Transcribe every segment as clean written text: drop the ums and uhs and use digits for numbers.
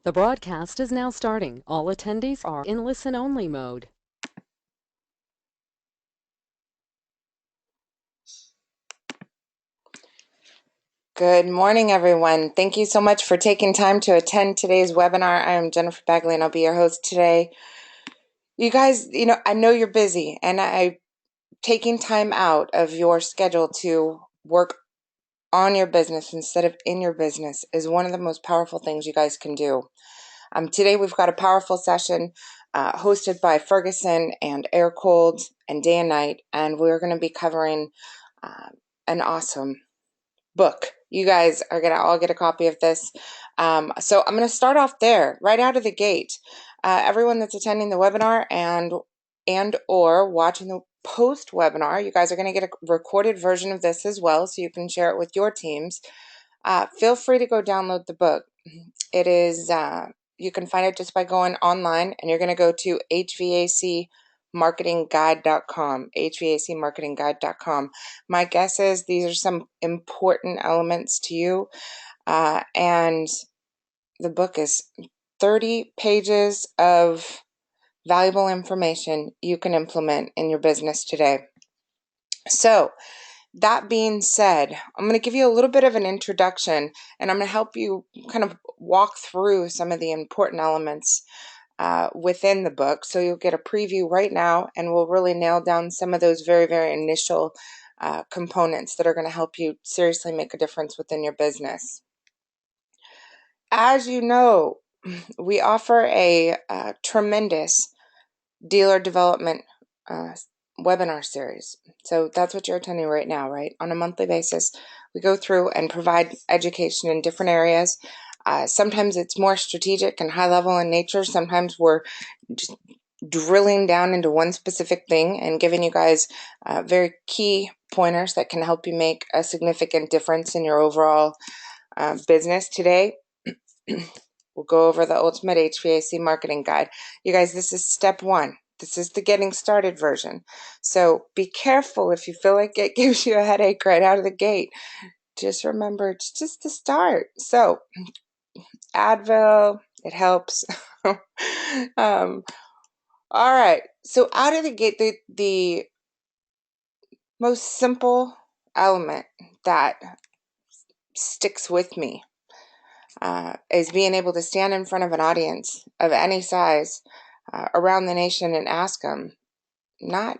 The broadcast is now starting. All attendees are in listen-only mode. Good morning, everyone. Thank you so much for taking time to attend today's webinar. I am Jennifer Bagley, and I'll be your host today. You guys, I know you're busy, and taking time out of your schedule to work on your business instead of in your business is one of the most powerful things you guys can do. Today, we've got a powerful session hosted by Ferguson and Air Cold and Day and Night, and we're going to be covering an awesome book. You guys are going to all get a copy of this. So I'm going to start off there, right out of the gate. Everyone that's attending the webinar and or watching the post-webinar, you guys are going to get a recorded version of this as well, so you can share it with your teams. Feel free to go download the book. It is, you can find it just by going online, and you're going to go to HVACmarketingguide.com, HVACmarketingguide.com. My guess is these are some important elements to you, and the book is 30 pages of valuable information you can implement in your business today. So, that being said, I'm going to give you a little bit of an introduction, and I'm going to help you kind of walk through some of the important elements within the book. So you'll get a preview right now, and we'll really nail down some of those very, very initial components that are going to help you seriously make a difference within your business. As you know, we offer a tremendous dealer development webinar series. So that's what you're attending right now, right? On a monthly basis, we go through and provide education in different areas. Sometimes it's more strategic and high level in nature. Sometimes we're just drilling down into one specific thing and giving you guys very key pointers that can help you make a significant difference in your overall business. Today, we'll go over the Ultimate HVAC Marketing Guide. You guys, this is step one. This is the getting started version. So be careful if you feel like it gives you a headache right out of the gate. Just remember, it's just the start. So Advil, it helps. All right. So out of the gate, the most simple element that sticks with me is being able to stand in front of an audience of any size around the nation and ask them, not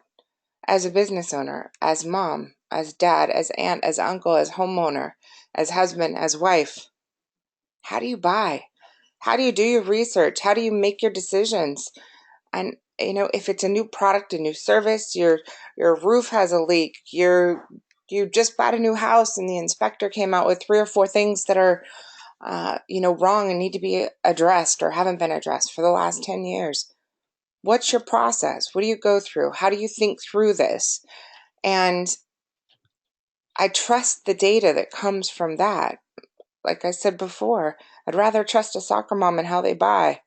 as a business owner, as mom, as dad, as aunt, as uncle, as homeowner, as husband, as wife, how do you buy? How do you do your research? How do you make your decisions? And if it's a new product, a new service, your roof has a leak, you just bought a new house and the inspector came out with 3 or 4 things that are wrong and need to be addressed or haven't been addressed for the last 10 years. What's your process? What do you go through? How do you think through this? And I trust the data that comes from that. Like I said before, I'd rather trust a soccer mom and how they buy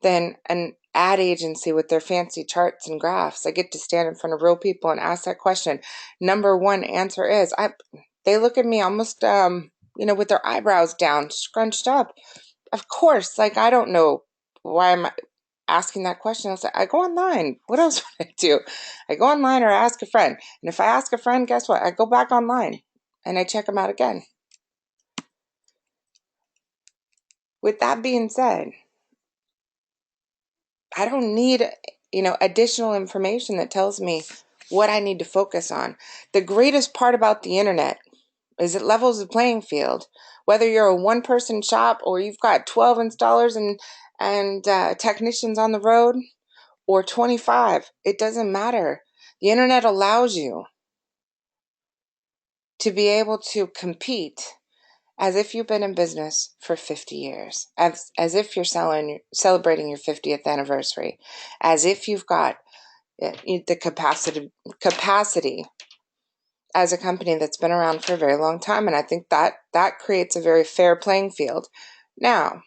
than an ad agency with their fancy charts and graphs. I get to stand in front of real people and ask that question. Number one answer is, they look at me almost, with their eyebrows down, scrunched up. Of course, I don't know why I'm asking that question. I go online. What else would I do? I go online or I ask a friend. And if I ask a friend, guess what? I go back online and I check them out again. With that being said, I don't need, additional information that tells me what I need to focus on. The greatest part about the internet is it levels the playing field. Whether you're a one-person shop or you've got 12 installers and technicians on the road, or 25, it doesn't matter. The internet allows you to be able to compete as if you've been in business for 50 years, as if you're celebrating your 50th anniversary, as if you've got the capacity as a company that's been around for a very long time. And I think that creates a very fair playing field. Now,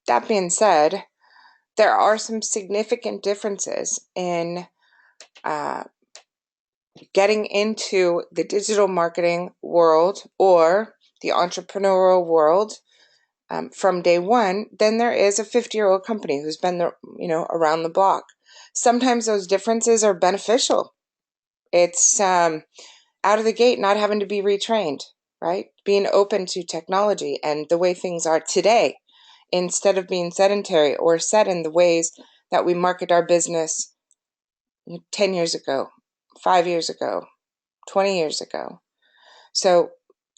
that being said, there are some significant differences in getting into the digital marketing world or the entrepreneurial world from day one than there is a 50-year-old company who's been there, around the block. Sometimes those differences are beneficial. It's out of the gate not having to be retrained, right? Being open to technology and the way things are today, instead of being sedentary or set in the ways that we market our business 10 years ago, 5 years ago, 20 years ago. So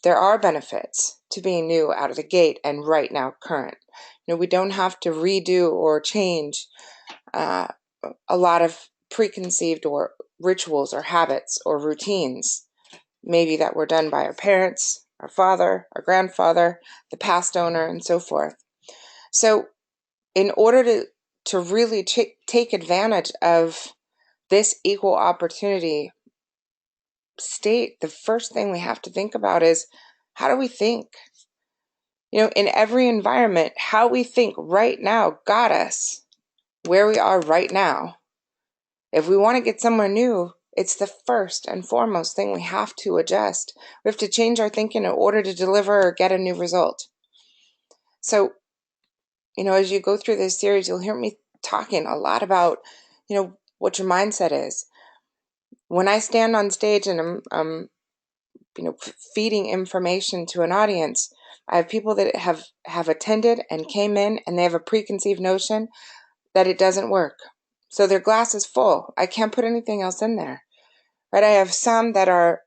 there are benefits to being new out of the gate and right now current. We don't have to redo or change a lot of preconceived or rituals or habits or routines, maybe that were done by our parents, our father, our grandfather, the past owner, and so forth. So in order to really take advantage of this equal opportunity state, the first thing we have to think about is, how do we think? In every environment, how we think right now got us where we are right now. If we want to get somewhere new, it's the first and foremost thing we have to adjust. We have to change our thinking in order to deliver or get a new result. So, as you go through this series, you'll hear me talking a lot about, what your mindset is. When I stand on stage and I'm feeding information to an audience, I have people that have attended and came in and they have a preconceived notion that it doesn't work. So their glass is full. I can't put anything else in there. Right? I have some that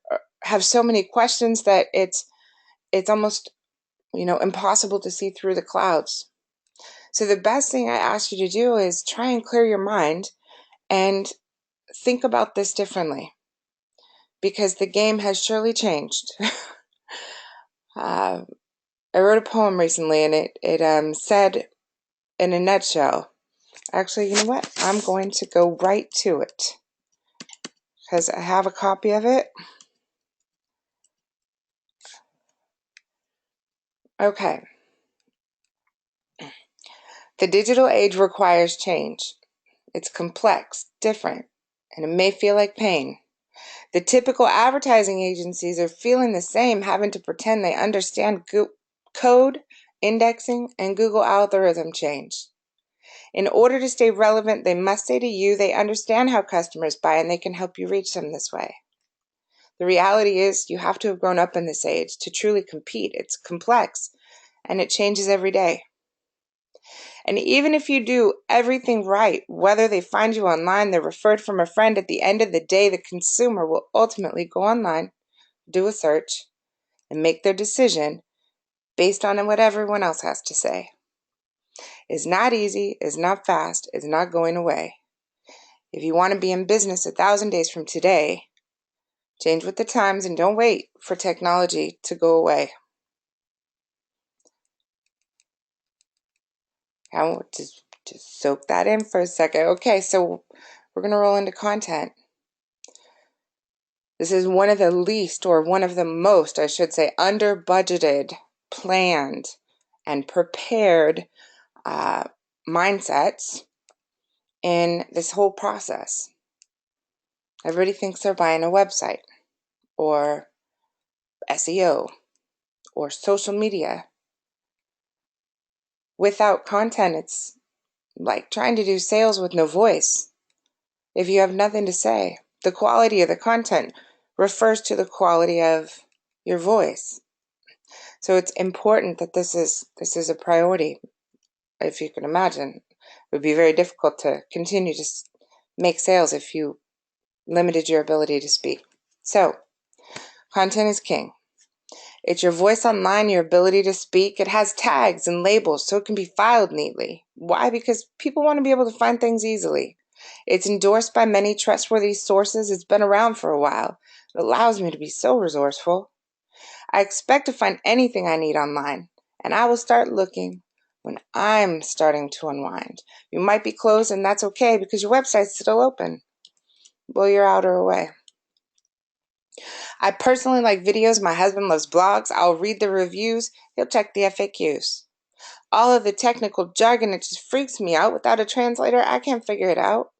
have so many questions that it's almost impossible to see through the clouds. So the best thing I ask you to do is try and clear your mind and think about this differently, because the game has surely changed. I wrote a poem recently, and it said, in a nutshell, actually, you know what? I'm going to go right to it because I have a copy of it. Okay. The digital age requires change. It's complex, different, and it may feel like pain. The typical advertising agencies are feeling the same, having to pretend they understand code, indexing, and Google algorithm change. In order to stay relevant, they must say to you they understand how customers buy and they can help you reach them this way. The reality is you have to have grown up in this age to truly compete. It's complex and it changes every day. And even if you do everything right, whether they find you online, they're referred from a friend, at the end of the day, the consumer will ultimately go online, do a search, and make their decision based on what everyone else has to say. It's not easy, it's not fast, it's not going away. If you want to be in business 1,000 days from today, change with the times and don't wait for technology to go away. I want to just soak that in for a second. Okay, so we're going to roll into content. This is one of the least, or one of the most, I should say, under-budgeted, planned, and prepared mindsets in this whole process. Everybody thinks they're buying a website, or SEO, or social media. Without content, it's like trying to do sales with no voice. If you have nothing to say, the quality of the content refers to the quality of your voice. So it's important that this is a priority. If you can imagine, it would be very difficult to continue to make sales if you limited your ability to speak. So, content is king. It's your voice online, your ability to speak. It has tags and labels so it can be filed neatly. Why? Because people want to be able to find things easily. It's endorsed by many trustworthy sources. It's been around for a while. It allows me to be so resourceful. I expect to find anything I need online, and I will start looking when I'm starting to unwind. You might be closed, and that's okay because your website's still open. Blow your outer away. I personally like videos. My husband loves blogs. I'll read the reviews. He'll check the FAQs. All of the technical jargon, it just freaks me out. Without a translator, I can't figure it out.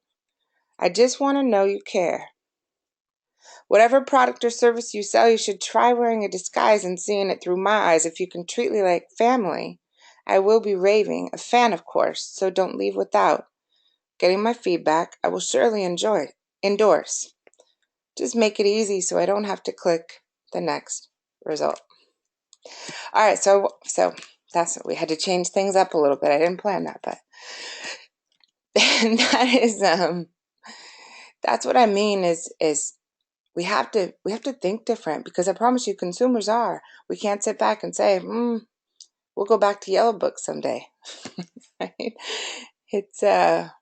I just want to know you care. Whatever product or service you sell, you should try wearing a disguise and seeing it through my eyes. If you can treat me like family, I will be raving, a fan of course, so don't leave without getting my feedback. I will surely endorse. Just make it easy so I don't have to click the next result. All right, so that's it. We had to change things up a little bit. I didn't plan that, but that is that's what I mean is we have to think different, because I promise you consumers are. We can't sit back and say, we'll go back to yellow books someday. Right? It's not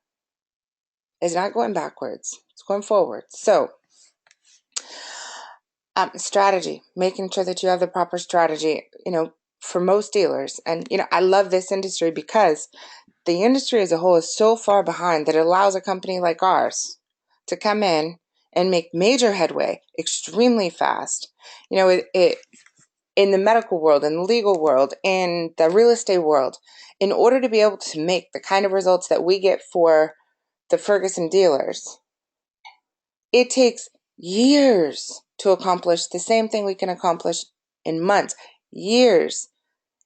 going backwards. It's going forward. So strategy, making sure that you have the proper strategy, for most dealers. And, I love this industry because the industry as a whole is so far behind that it allows a company like ours to come in and make major headway extremely fast. It in the medical world, in the legal world, in the real estate world, in order to be able to make the kind of results that we get for the Ferguson dealers, it takes years to accomplish the same thing we can accomplish in months. Years.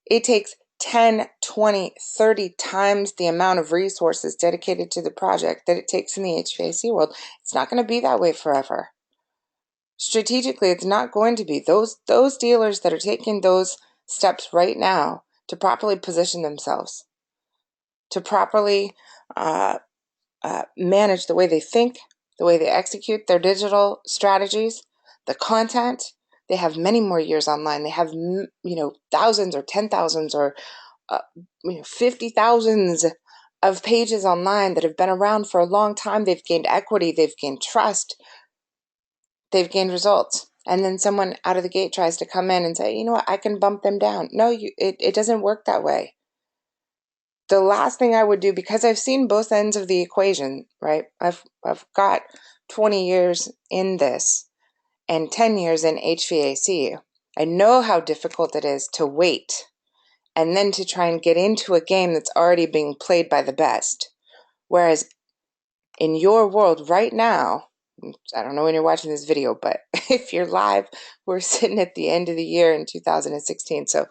It takes 10, 20, 30 times the amount of resources dedicated to the project that it takes in the HVAC world. It's not going to be that way forever. Strategically, it's not going to be. Those dealers that are taking those steps right now to properly position themselves, to properly manage the way they think, the way they execute their digital strategies, the content. They have many more years online. They have, thousands or 10,000s or 50,000s of pages online that have been around for a long time. They've gained equity. They've gained trust. They've gained results. And then someone out of the gate tries to come in and say, you know what, I can bump them down. No, it doesn't work that way. The last thing I would do, because I've seen both ends of the equation, right? I've got 20 years in this and 10 years in HVAC. I know how difficult it is to wait and then to try and get into a game that's already being played by the best. Whereas in your world right now, I don't know when you're watching this video, but if you're live, we're sitting at the end of the year in 2016. So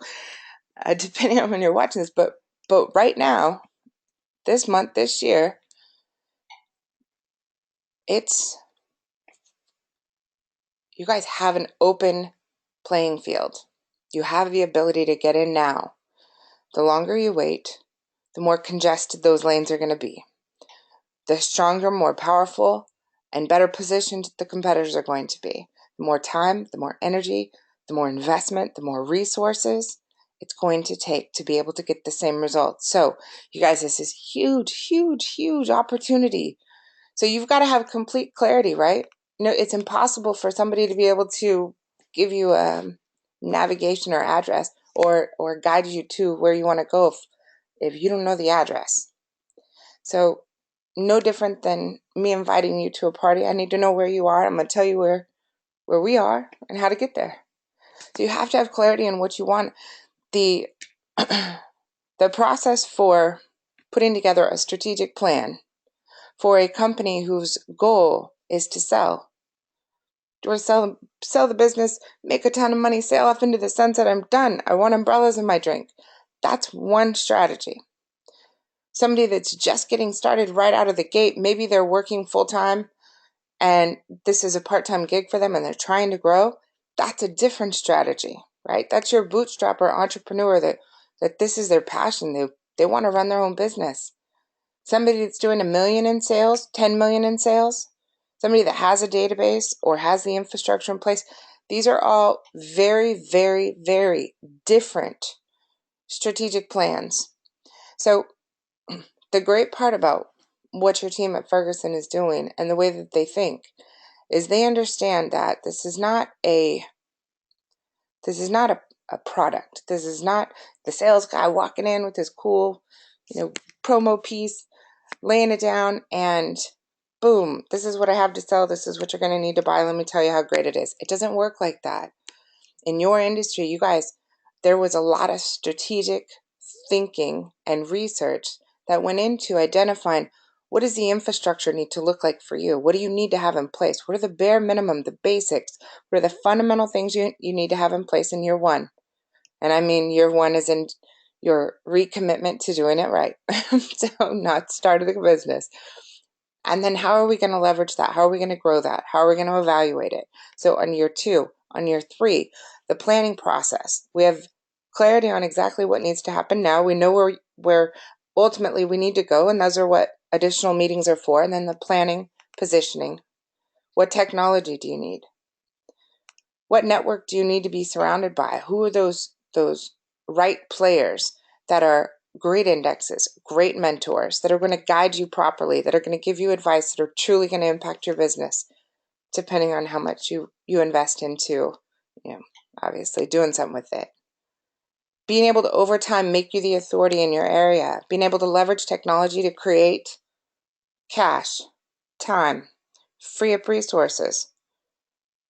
depending on when you're watching this, but right now, this month, this year, you guys have an open playing field. You have the ability to get in now. The longer you wait, the more congested those lanes are going to be. The stronger, more powerful, and better positioned the competitors are going to be. The more time, the more energy, the more investment, the more resources it's going to take to be able to get the same results. So, you guys, this is huge, huge, huge opportunity. So you've got to have complete clarity, right? It's impossible for somebody to be able to give you a navigation or address or guide you to where you want to go if you don't know the address. So no different than me inviting you to a party. I need to know where you are. I'm going to tell you where we are and how to get there. So you have to have clarity in what you want. The the process for putting together a strategic plan for a company whose goal is to sell. Do I sell the business, make a ton of money, sail off into the sunset, I'm done. I want umbrellas in my drink. That's one strategy. Somebody that's just getting started right out of the gate, maybe they're working full-time and this is a part-time gig for them and they're trying to grow, that's a different strategy, right? That's your bootstrapper entrepreneur that this is their passion. They want to run their own business. Somebody that's doing $1 million in sales, 10 million in sales, somebody that has a database or has the infrastructure in place. These are all very, very, very different strategic plans. So the great part about what your team at Ferguson is doing and the way that they think is they understand that this is not a product. This is not the sales guy walking in with his cool, promo piece, laying it down, and boom, this is what I have to sell. This is what you're going to need to buy. Let me tell you how great it is. It doesn't work like that. In your industry, you guys, there was a lot of strategic thinking and research that went into identifying what does the infrastructure need to look like for you? What do you need to have in place? What are the bare minimum, the basics? What are the fundamental things you need to have in place in year one? And I mean year one as in your recommitment to doing it right. So not starting a business. And then how are we going to leverage that? How are we going to grow that? How are we going to evaluate it? So on year 2, on year 3, the planning process. We have clarity on exactly what needs to happen now. We know where ultimately we need to go, and those are what additional meetings are for. And then the planning, positioning. What technology do you need? What network do you need to be surrounded by? Who are those right players that are great indexes, great mentors, that are going to guide you properly, that are going to give you advice, that are truly going to impact your business, depending on how much you invest into, obviously doing something with it. Being able to, over time, make you the authority in your area. Being able to leverage technology to create cash, time, free up resources,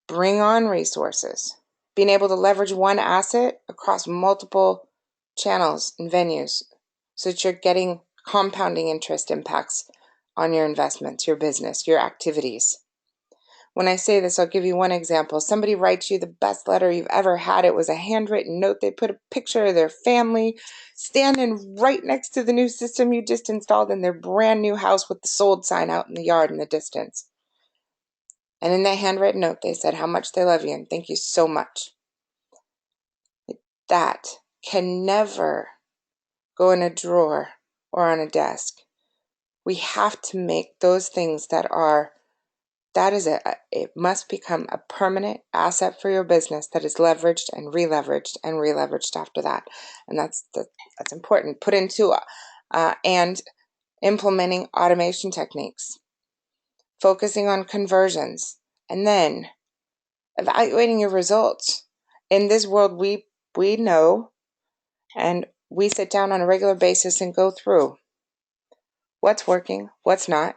bring on resources. Being able to leverage one asset across multiple channels and venues so that you're getting compounding interest impacts on your investments, your business, your activities. When I say this, I'll give you one example. Somebody writes you the best letter you've ever had. It was a handwritten note. They put a picture of their family standing right next to the new system you just installed in their brand new house with the sold sign out in the yard in the distance. And in that handwritten note, they said how much they love you and thank you so much. That can never go in a drawer or on a desk. We have to make those things it must become a permanent asset for your business that is leveraged and re-leveraged and re-leveraged after that. And that's important. Put into and implementing automation techniques, focusing on conversions, and then evaluating your results. In this world, we know, and we sit down on a regular basis and go through what's working, what's not,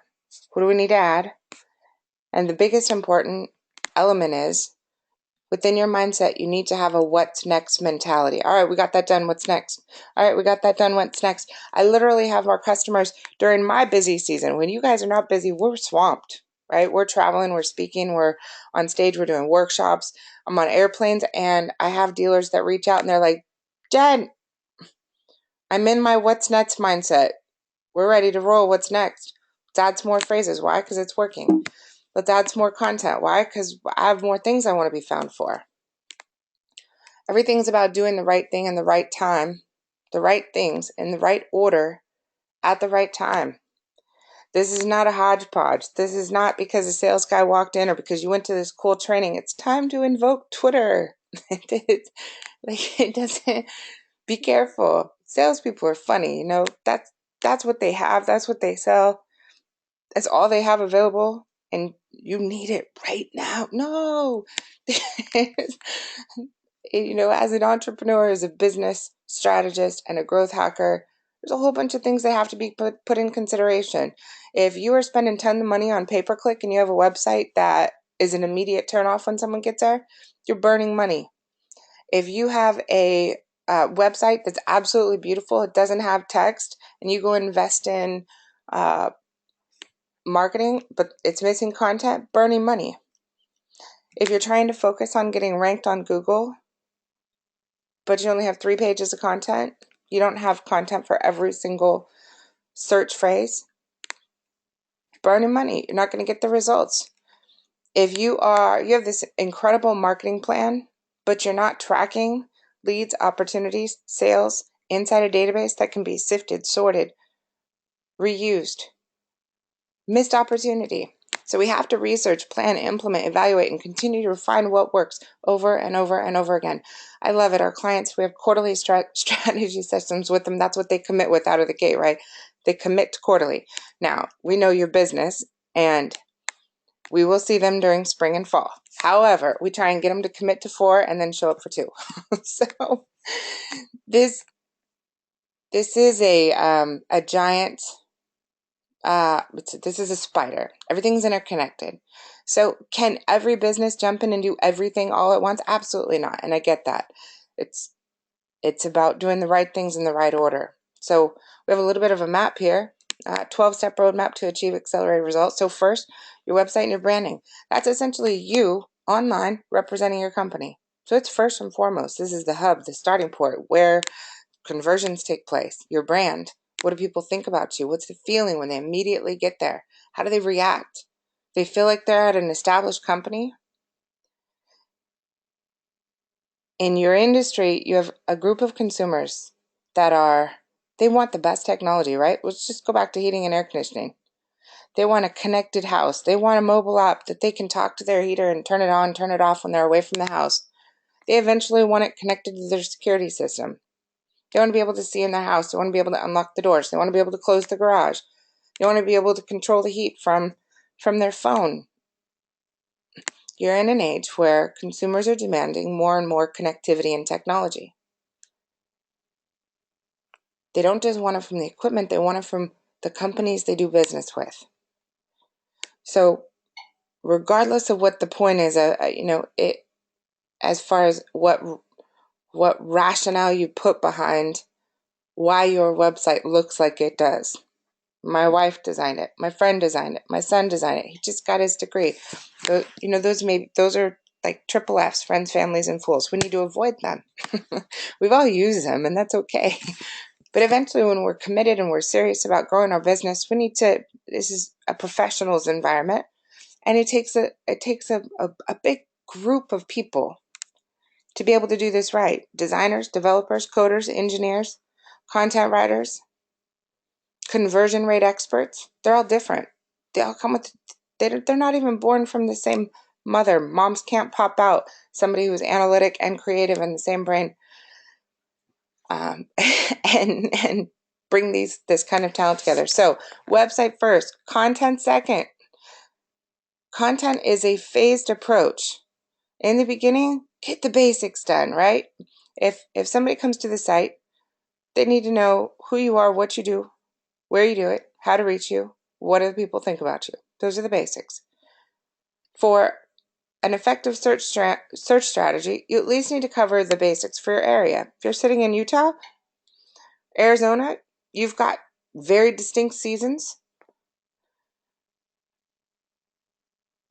who do we need to add. And the biggest important element is, within your mindset, you need to have a what's next mentality. All right, we got that done. What's next? All right, we got that done. What's next? I literally have our customers during my busy season. When you guys are not busy, we're swamped, right? We're traveling, we're speaking, we're on stage, we're doing workshops. I'm on airplanes, and I have dealers that reach out and they're like, Jen, I'm in my what's next mindset. We're ready to roll. What's next? Let's add some more phrases. Why? Because it's working. Let's add some more content. Why? Because I have more things I want to be found for. Everything's about doing the right thing in the right time, the right things in the right order at the right time. This is not a hodgepodge. This is not because a sales guy walked in or because you went to this cool training. It's time to invoke Twitter. It doesn't. Be careful. Salespeople are funny. That's what they have. That's what they sell. That's all they have available, and you need it right now. No. As an entrepreneur, as a business strategist and a growth hacker, there's a whole bunch of things that have to be put in consideration. If you are spending tons of money on pay-per-click and you have a website that is an immediate turnoff when someone gets there, you're burning money. If you have a website that's absolutely beautiful, it doesn't have text, and you go invest in marketing, but it's missing content, burning money. If you're trying to focus on getting ranked on Google, but you only have 3 pages of content, you don't have content for every single search phrase, burning money. You're not going to get the results. If you have this incredible marketing plan, but you're not tracking leads, opportunities, sales inside a database that can be sifted, sorted, reused, missed opportunity. So we have to research, plan, implement, evaluate, and continue to refine what works over and over and over again. I love it. Our clients, we have quarterly strategy sessions with them. That's what they commit with out of the gate, right? They commit to quarterly. Now, we know your business, and we will see them during spring and fall. However, we try and get them to commit to 4 and then show up for 2. So this is a giant. This is a spider. Everything's interconnected. So can every business jump in and do everything all at once? Absolutely not. And I get that. It's about doing the right things in the right order. So we have a little bit of a map here. 12-step roadmap to achieve accelerated results. So first, your website and your branding. That's essentially you online representing your company. So it's first and foremost. This is the hub, the starting point, where conversions take place? Your brand. What do people think about you? What's the feeling when they immediately get there? How do they react? They feel like they're at an established company. In your industry, you have a group of consumers they want the best technology, right? Let's just go back to heating and air conditioning. They want a connected house. They want a mobile app that they can talk to their heater and turn it on, turn it off when they're away from the house. They eventually want it connected to their security system. They want to be able to see in the house. They want to be able to unlock the doors. They want to be able to close the garage. They want to be able to control the heat from their phone. You're in an age where consumers are demanding more and more connectivity and technology. They don't just want it from the equipment, they want it from the companies they do business with. So regardless of what the point is, as far as what rationale you put behind why your website looks like it does. My wife designed it. My friend designed it. My son designed it. He just got his degree. So, those are like triple F's, friends, families, and fools. We need to avoid them. We've all used them, and that's okay. But eventually, when we're committed and we're serious about growing our business, this is a professionals environment, and it takes a big group of people to be able to do this right. Designers, developers, coders, engineers, content writers, conversion rate experts. They're all different. They all come with, they're not even born from the same mother. Moms can't pop out somebody who's analytic and creative in the same brain. And bring this kind of talent together. So website first, content second. Content is a phased approach. In the beginning, get the basics done, right? If somebody comes to the site, they need to know who you are, what you do, where you do it, how to reach you, what do the people think about you. Those are the basics. For an effective search strategy, you at least need to cover the basics for your area. If you're sitting in Utah, Arizona, you've got very distinct seasons.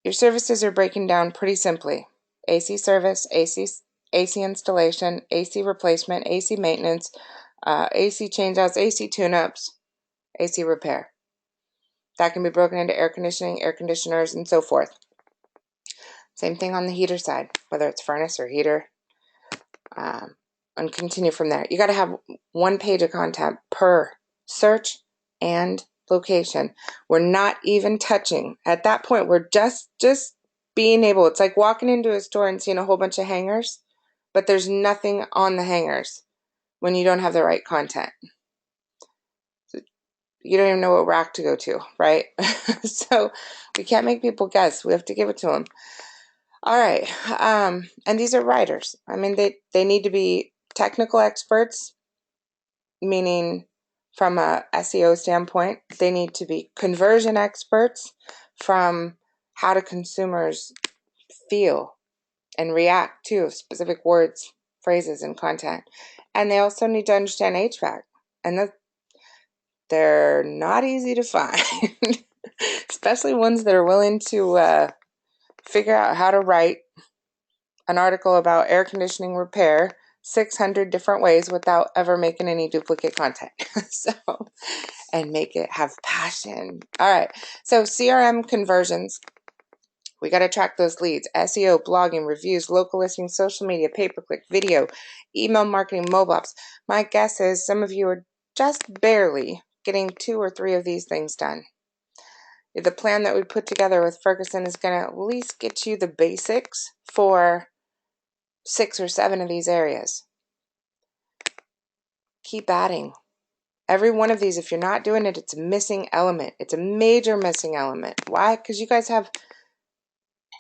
Your services are breaking down pretty simply. AC service, AC installation, AC replacement, AC maintenance, AC changeouts, AC tune-ups, AC repair. That can be broken into air conditioning, air conditioners, and so forth. Same thing on the heater side, whether it's furnace or heater, and continue from there. You got to have one page of content per search and location. We're not even touching. At that point, we're just being able, it's like walking into a store and seeing a whole bunch of hangers, but there's nothing on the hangers when you don't have the right content. You don't even know what rack to go to, right? So we can't make people guess. We have to give it to them. All right. And these are writers. I mean, they need to be technical experts, meaning from a SEO standpoint. They need to be conversion experts from how do consumers feel and react to specific words, phrases, and content. And they also need to understand HVAC. And they're not easy to find, especially ones that are willing to figure out how to write an article about air conditioning repair 600 different ways without ever making any duplicate content. And make it have passion. All right. So CRM conversions. We got to track those leads. SEO, blogging, reviews, local listings, social media, pay-per-click, video, email marketing, mobile apps. My guess is some of you are just barely getting 2 or 3 of these things done. The plan that we put together with Ferguson is going to at least get you the basics for 6 or 7 of these areas. Keep adding. Every one of these, if you're not doing it, it's a missing element. It's a major missing element. Why? Because you guys have,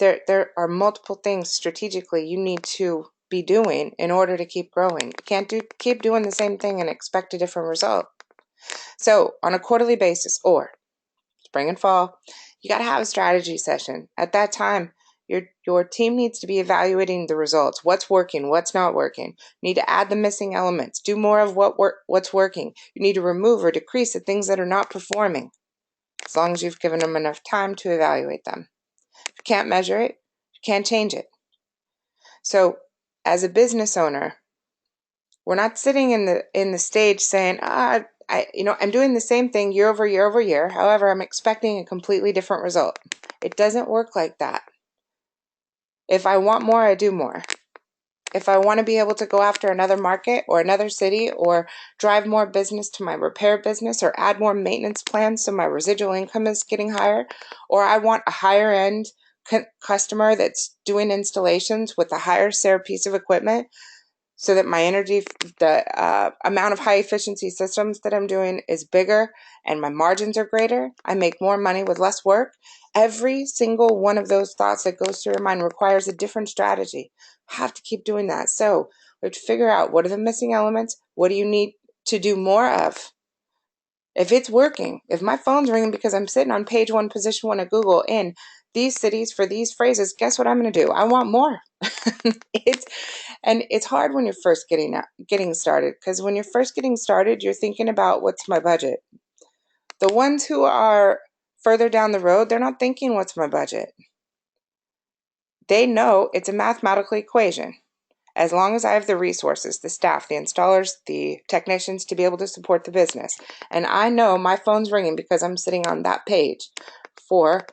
there are multiple things strategically you need to be doing in order to keep growing. You can't keep doing the same thing and expect a different result. So on a quarterly basis, or spring and fall, you got to have a strategy session. At that time, your team needs to be evaluating the results. What's working? What's not working? You need to add the missing elements. Do more of what's working. You need to remove or decrease the things that are not performing, as long as you've given them enough time to evaluate them. If you can't measure it, you can't change it. So as a business owner, We're not sitting in the stage saying, I'm doing the same thing year over year over year. However, I'm expecting a completely different result. It doesn't work like that. If I want more, I do more. If I want to be able to go after another market or another city or drive more business to my repair business or add more maintenance plans so my residual income is getting higher, or I want a higher end customer that's doing installations with a higher SARE piece of equipment, so that my energy, the amount of high efficiency systems that I'm doing is bigger and my margins are greater, I make more money with less work. Every single one of those thoughts that goes through your mind requires a different strategy. Have to keep doing that. So we have to figure out, what are the missing elements? What do you need to do more of? If it's working, if my phone's ringing because I'm sitting on page 1, position 1 of Google in these cities for these phrases, guess what I'm going to do? I want more. It's hard when you're first getting started, because when you're first getting started, you're thinking about, what's my budget? The ones who are further down the road, they're not thinking, what's my budget? They know it's a mathematical equation. As long as I have the resources, the staff, the installers, the technicians to be able to support the business, and I know my phone's ringing because I'm sitting on that page for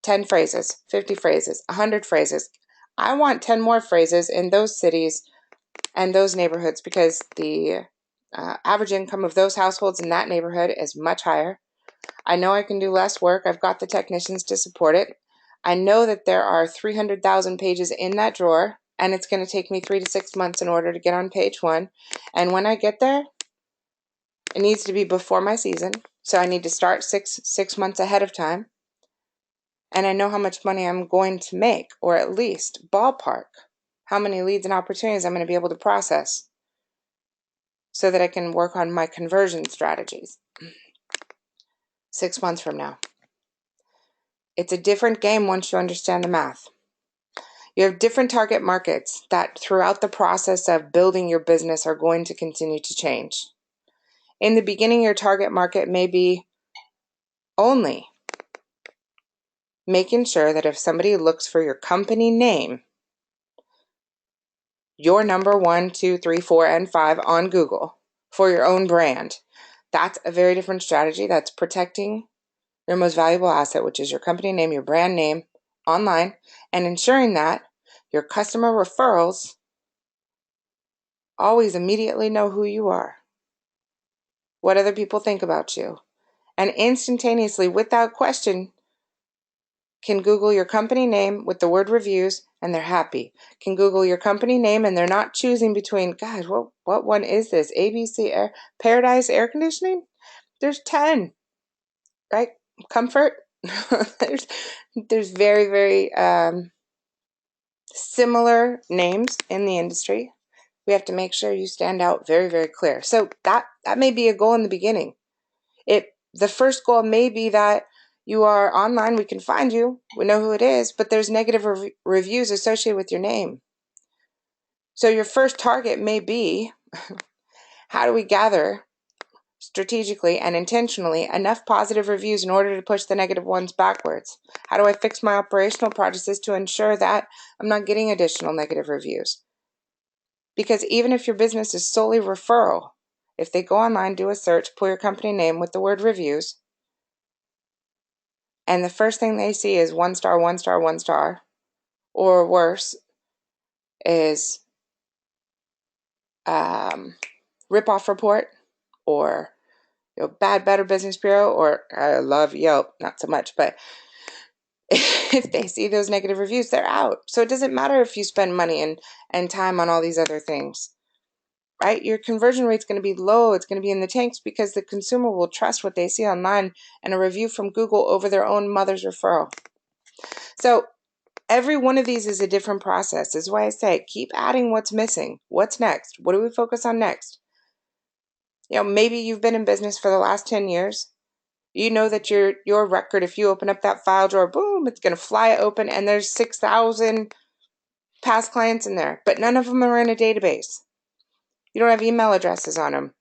10 phrases, 50 phrases, 100 phrases. I want 10 more phrases in those cities and those neighborhoods, because the average income of those households in that neighborhood is much higher. I know I can do less work. I've got the technicians to support it. I know that there are 300,000 pages in that drawer, and it's going to take me 3 to 6 months in order to get on page 1. And when I get there, it needs to be before my season. So I need to start six months ahead of time. And I know how much money I'm going to make, or at least ballpark how many leads and opportunities I'm going to be able to process, so that I can work on my conversion strategies 6 months from now. It's a different game once you understand the math. You have different target markets that throughout the process of building your business are going to continue to change. In the beginning, your target market may be only making sure that if somebody looks for your company name, your number 1, 2, 3, 4, and 5 on Google for your own brand. That's a very different strategy. That's protecting your most valuable asset, which is your company name, your brand name online, and ensuring that your customer referrals always immediately know who you are, what other people think about you, and instantaneously, without question, can Google your company name with the word reviews and they're happy. Can Google your company name and they're not choosing between, God, what one is this? ABC Paradise Air Conditioning? There's 10, right? Comfort. there's very, very similar names in the industry. We have to make sure you stand out very, very clear. So that may be a goal in the beginning. The first goal may be that you are online, we can find you, we know who it is, but there's negative reviews associated with your name. So your first target may be, how do we gather strategically and intentionally enough positive reviews in order to push the negative ones backwards? How do I fix my operational processes to ensure that I'm not getting additional negative reviews? Because even if your business is solely referral, if they go online, do a search, pull your company name with the word reviews, and the first thing they see is 1 star, 1 star, 1 star, or worse is rip-off report, or bad Better Business Bureau, or I love Yelp, not so much, but if they see those negative reviews, they're out. So it doesn't matter if you spend money and time on all these other things, right? Your conversion rate's going to be low. It's going to be in the tanks, because the consumer will trust what they see online and a review from Google over their own mother's referral. So every one of these is a different process. This is why I say, keep adding what's missing. What's next? What do we focus on next? Maybe you've been in business for the last 10 years. You know that your record, if you open up that file drawer, boom, it's going to fly open, and there's 6,000 past clients in there, but none of them are in a database. You don't have email addresses on them.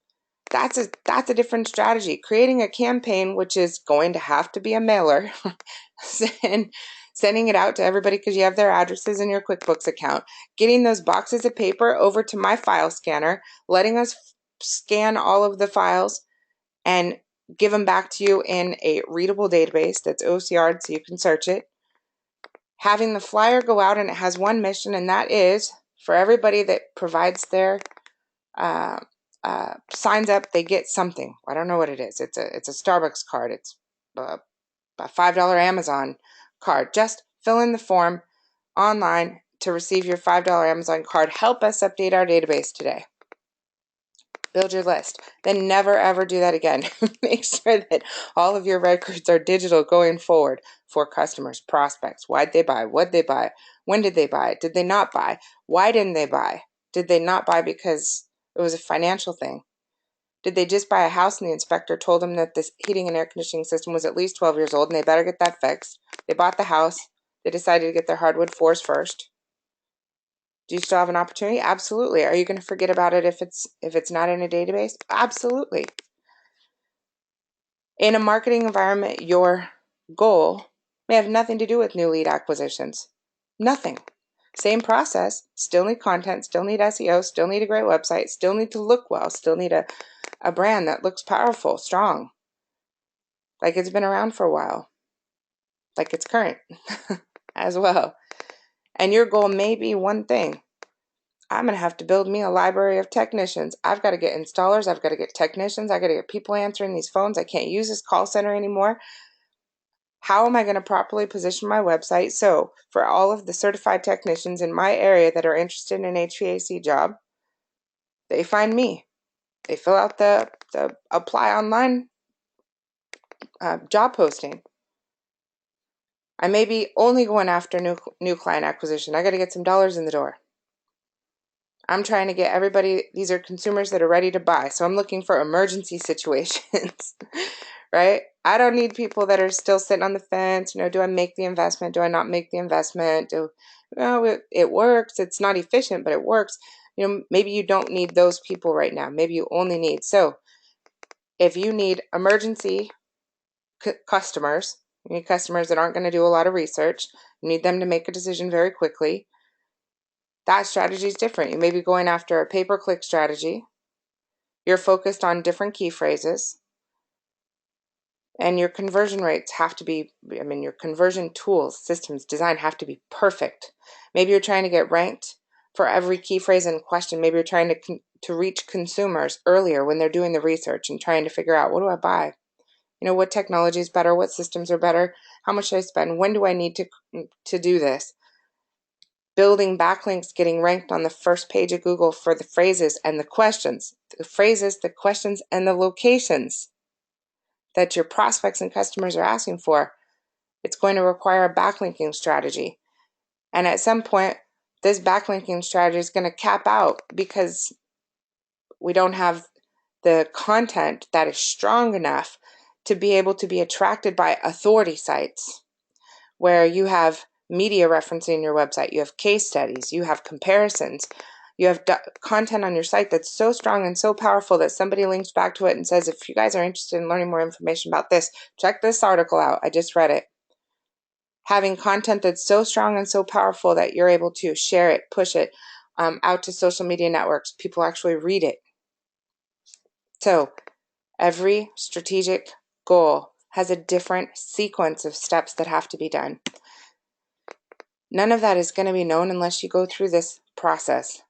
That's a different strategy. Creating a campaign, which is going to have to be a mailer, and sending it out to everybody because you have their addresses in your QuickBooks account, getting those boxes of paper over to my file scanner, letting us scan all of the files and give them back to you in a readable database that's OCR'd so you can search it. Having the flyer go out, and it has one mission, and that is for everybody that provides their signs up, they get something. I don't know what it is. It's a Starbucks card. It's a $5 Amazon card. Just fill in the form online to receive your $5 Amazon card. Help us update our database today. Build your list. Then never ever do that again. Make sure that all of your records are digital going forward for customers, prospects. Why'd they buy? What'd they buy? When did they buy? Did they not buy? Why didn't they buy? Did they not buy because it was a financial thing? Did they just buy a house and the inspector told them that this heating and air conditioning system was at least 12 years old and they better get that fixed? They bought the house. They decided to get their hardwood floors first. Do you still have an opportunity? Absolutely. Are you going to forget about it if it's not in a database? Absolutely. In a marketing environment, your goal may have nothing to do with new lead acquisitions. Nothing. Same process. Still need content, still need SEO, still need a great website, still need to look well, still need a brand that looks powerful, strong, like it's been around for a while, like it's current as well. And your goal may be one thing. I'm going to have to build me a library of technicians. I've got to get installers. I've got to get technicians. I've got to get people answering these phones. I can't use this call center anymore. How am I going to properly position my website? So for all of the certified technicians in my area that are interested in an HVAC job, they find me. They fill out the apply online job posting. I may be only going after new client acquisition. I got to get some dollars in the door. I'm trying to get everybody, these are consumers that are ready to buy. So I'm looking for emergency situations, right? I don't need people that are still sitting on the fence. Do I make the investment? Do I not make the investment? It works. It's not efficient, but it works. Maybe you don't need those people right now. Maybe you only need. So if you need emergency customers, you need customers that aren't going to do a lot of research, you need them to make a decision very quickly. That strategy is different. You may be going after a pay-per-click strategy. You're focused on different key phrases. And your conversion rates have to be, your conversion tools, systems, design have to be perfect. Maybe you're trying to get ranked for every key phrase and question. Maybe you're trying to reach consumers earlier when they're doing the research and trying to figure out, what do I buy? What technology is better? What systems are better? How much should I spend? When do I need to do this? Building backlinks, getting ranked on the first page of Google for the phrases and the questions. The phrases, the questions, and the locations that your prospects and customers are asking for. It's going to require a backlinking strategy. And at some point, this backlinking strategy is going to cap out because we don't have the content that is strong enough to be able to be attracted by authority sites where you have media referencing your website, you have case studies, you have comparisons, you have content on your site that's so strong and so powerful that somebody links back to it and says, if you guys are interested in learning more information about this, check this article out. I just read it. Having content that's so strong and so powerful that you're able to share it, push it out to social media networks. People actually read it. So every strategic goal has a different sequence of steps that have to be done. None of that is going to be known unless you go through this process.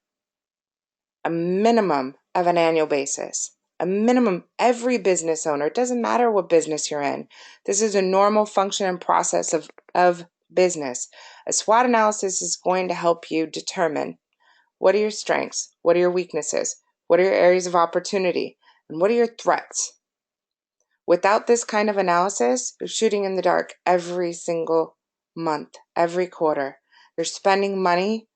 A minimum of an annual basis. A minimum, every business owner, it doesn't matter what business you're in. This is a normal function and process of business. A SWOT analysis is going to help you determine what are your strengths, what are your weaknesses, what are your areas of opportunity, and what are your threats. Without this kind of analysis, you're shooting in the dark every single month, every quarter. You're spending money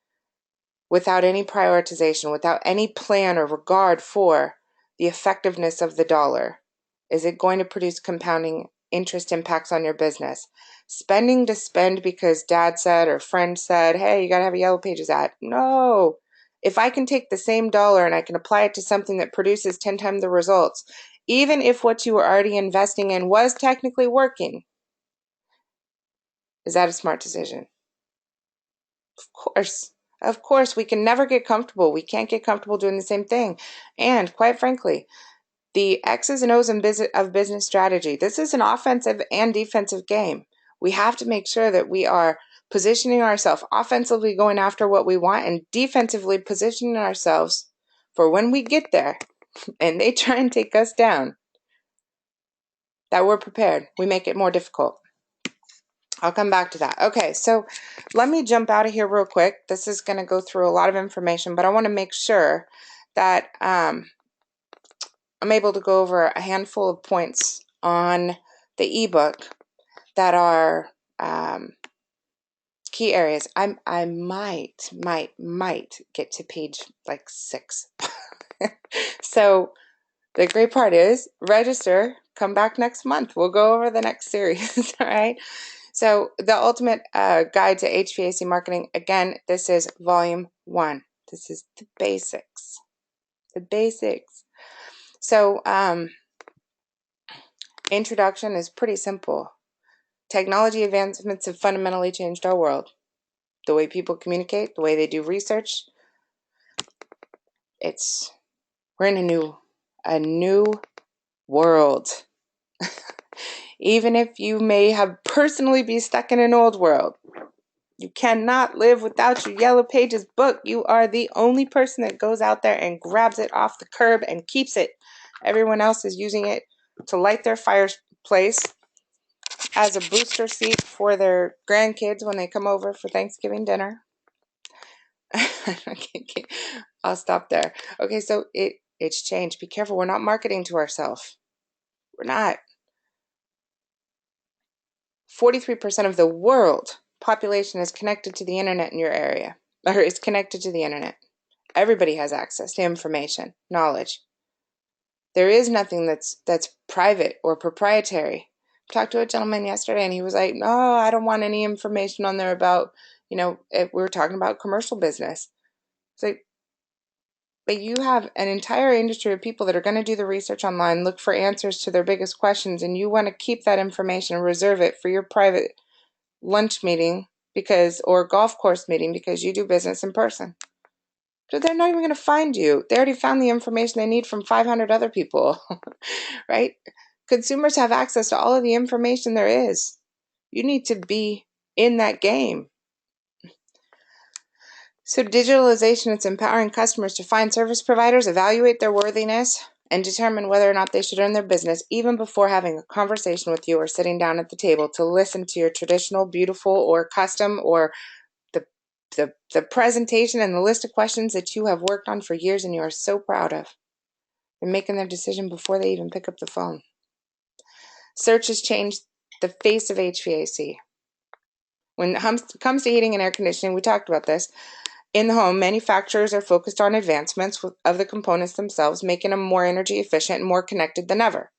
without any prioritization, without any plan or regard for the effectiveness of the dollar. Is it going to produce compounding interest impacts on your business? Spending to spend because dad said or friend said, hey, you got to have a Yellow Pages ad. No. If I can take the same dollar and I can apply it to something that produces 10 times the results, even if what you were already investing in was technically working, Is that a smart decision? Of course. Of course, we can never get comfortable. We can't get comfortable doing the same thing. And quite frankly, the X's and O's of business strategy, this is an offensive and defensive game. We have to make sure that we are positioning ourselves offensively, going after what we want, and defensively positioning ourselves for when we get there and they try and take us down, that we're prepared. We make it more difficult. I'll come back to that. Okay, so let me jump out of here real quick. This is going to go through a lot of information, but I want to make sure that I'm able to go over a handful of points on the ebook that are key areas. I might get to page like 6. So the great part is register, come back next month. We'll go over the next series, all right? So the ultimate guide to HVAC marketing, again, this is volume 1. This is the basics, the basics. So introduction is pretty simple. Technology advancements have fundamentally changed our world. The way people communicate, the way they do research, we're in a new world. Even if you may have personally be stuck in an old world, you cannot live without your Yellow Pages book. You are the only person that goes out there and grabs it off the curb and keeps it. Everyone else is using it to light their fireplace as a booster seat for their grandkids when they come over for Thanksgiving dinner. I'll stop there. Okay, so it's changed. Be careful. We're not marketing to ourselves. We're not. 43% of the world population is connected to the internet in your area, or is connected to the internet. Everybody has access to information, knowledge. There is nothing that's private or proprietary. I talked to a gentleman yesterday and he was like, no, I don't want any information on there about, we were talking about commercial business. It's like, but you have an entire industry of people that are going to do the research online, look for answers to their biggest questions, and you want to keep that information and reserve it for your private lunch meeting or golf course meeting because you do business in person. So they're not even going to find you. They already found the information they need from 500 other people, right? Consumers have access to all of the information there is. You need to be in that game. So digitalization, it's empowering customers to find service providers, evaluate their worthiness, and determine whether or not they should earn their business even before having a conversation with you or sitting down at the table to listen to your traditional, beautiful, or custom, or the presentation and the list of questions that you have worked on for years and you are so proud of. They're making their decision before they even pick up the phone. Search has changed the face of HVAC. When it comes to heating and air conditioning, we talked about this. In the home, manufacturers are focused on advancements of the components themselves, making them more energy efficient and more connected than ever.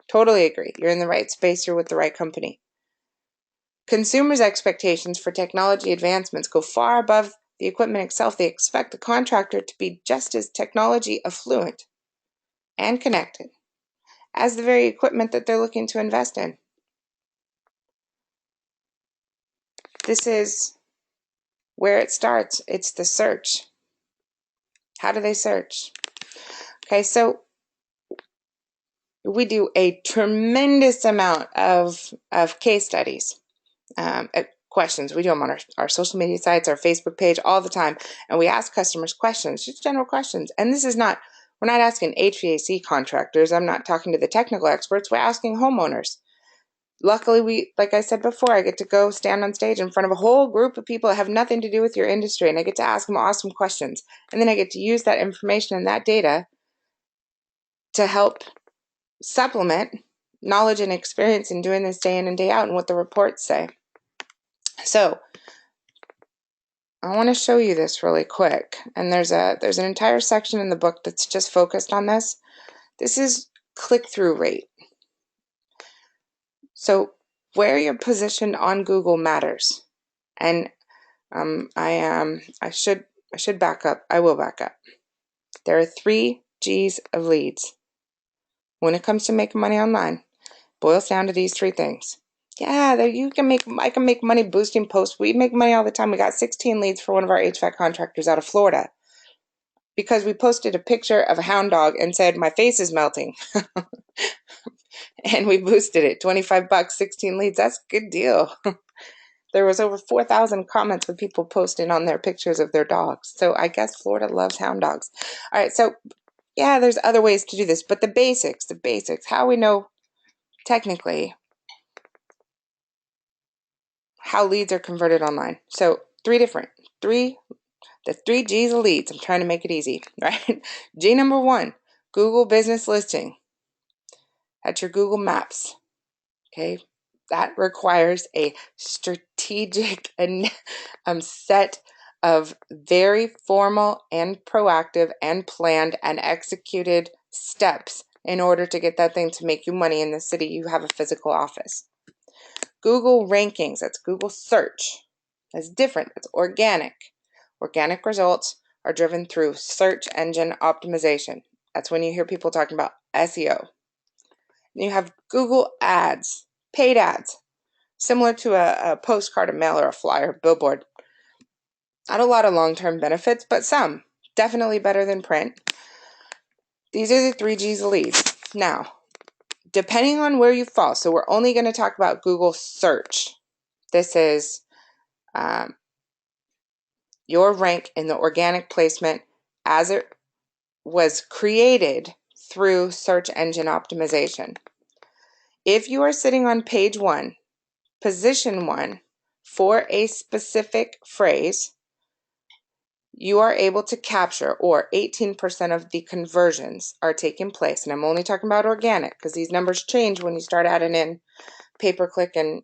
Totally agree. You're in the right space. You're with the right company. Consumers' expectations for technology advancements go far above the equipment itself. They expect the contractor to be just as technology affluent and connected as the very equipment that they're looking to invest in. This is where it starts. It's the search. How do they search? Okay, so we do a tremendous amount of case studies, questions. We do them on our social media sites, our Facebook page, all the time. And we ask customers questions, just general questions. And we're not asking HVAC contractors. I'm not talking to the technical experts. We're asking homeowners. Luckily, like I said before, I get to go stand on stage in front of a whole group of people that have nothing to do with your industry, and I get to ask them awesome questions. And then I get to use that information and that data to help supplement knowledge and experience in doing this day in and day out and what the reports say. So I want to show you this really quick. And there's an entire section in the book that's just focused on this. This is click-through rate. So where you're positioned on Google matters. And I should back up. I will back up. There are 3 G's of leads. When it comes to making money online, it boils down to these 3 things. Yeah, I can make money boosting posts. We make money all the time. We got 16 leads for one of our HVAC contractors out of Florida because we posted a picture of a hound dog and said, "My face is melting." And we boosted it. 25 bucks, 16 leads. That's a good deal. There was over 4,000 comments with people posting on their pictures of their dogs. So I guess Florida loves hound dogs. All right, so yeah, there's other ways to do this, but the basics, how we know technically how leads are converted online. So the 3 G's of leads. I'm trying to make it easy, right? G number 1, Google Business Listing. That's your Google Maps, okay? That requires a strategic set of very formal and proactive and planned and executed steps in order to get that thing to make you money in the city you have a physical office. Google rankings, that's Google search. That's different, that's organic. Organic results are driven through search engine optimization. That's when you hear people talking about SEO. You have Google ads, paid ads, similar to a postcard, a mail, or a flyer, billboard. Not a lot of long-term benefits, but some. Definitely better than print. These are the 3 G's of leads. Now, depending on where you fall, so we're only going to talk about Google search. This is your rank in the organic placement as it was created through search engine optimization. If you are sitting on page 1, position 1, for a specific phrase, you are able to capture, or 18% of the conversions are taking place. And I'm only talking about organic because these numbers change when you start adding in pay-per-click and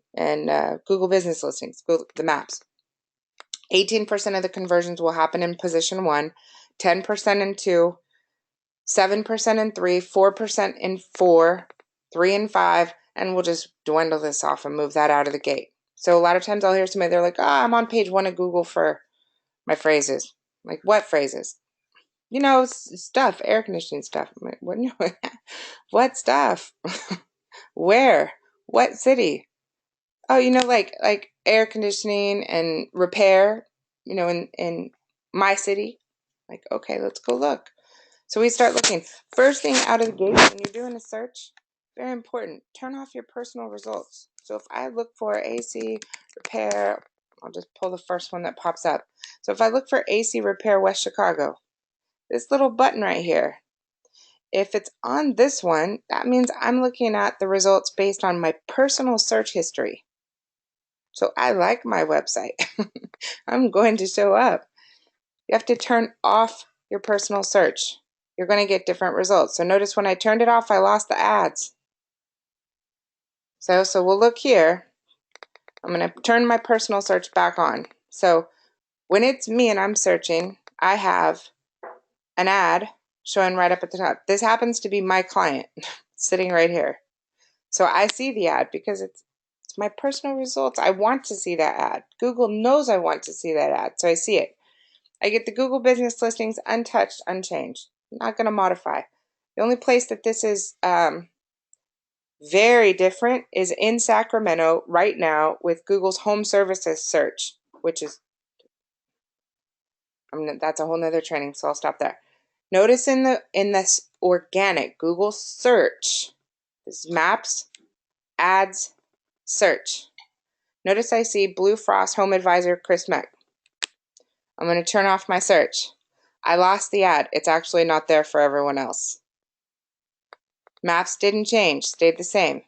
Google Business Listings, Google, the maps. 18% of the conversions will happen in position 1, 10% in 2, 7% in 3, 4% in 4, 3 and 5, and we'll just dwindle this off and move that out of the gate. So a lot of times I'll hear somebody, they're like, I'm on page 1 of Google for my phrases. Like, what phrases? Stuff, air conditioning stuff. I'm like, what stuff? Where? What city? Oh, like air conditioning and repair, in my city. Like, okay, let's go look. So we start looking. First thing out of the gate when you're doing a search, very important, turn off your personal results. So if I look for AC repair, I'll just pull the first one that pops up. So if I look for AC repair West Chicago, this little button right here, if it's on this one, that means I'm looking at the results based on my personal search history. So I like my website. I'm going to show up. You have to turn off your personal search. You're going to get different results. So notice when I turned it off, I lost the ads. So we'll look here. I'm going to turn my personal search back on. So when it's me and I'm searching, I have an ad showing right up at the top. This happens to be my client sitting right here. So I see the ad because it's my personal results. I want to see that ad. Google knows I want to see that ad, so I see it. I get the Google Business Listings untouched, unchanged. I'm not going to modify. The only place that this is very different is in Sacramento right now with Google's Home Services search, which is, that's a whole nother training, so I'll stop there. Notice in this organic Google search, this maps, ads, search. Notice I see Blue Frost Home Advisor Chris Meck. I'm going to turn off my search. I lost the ad. It's actually not there for everyone else. Maps didn't change, stayed the same.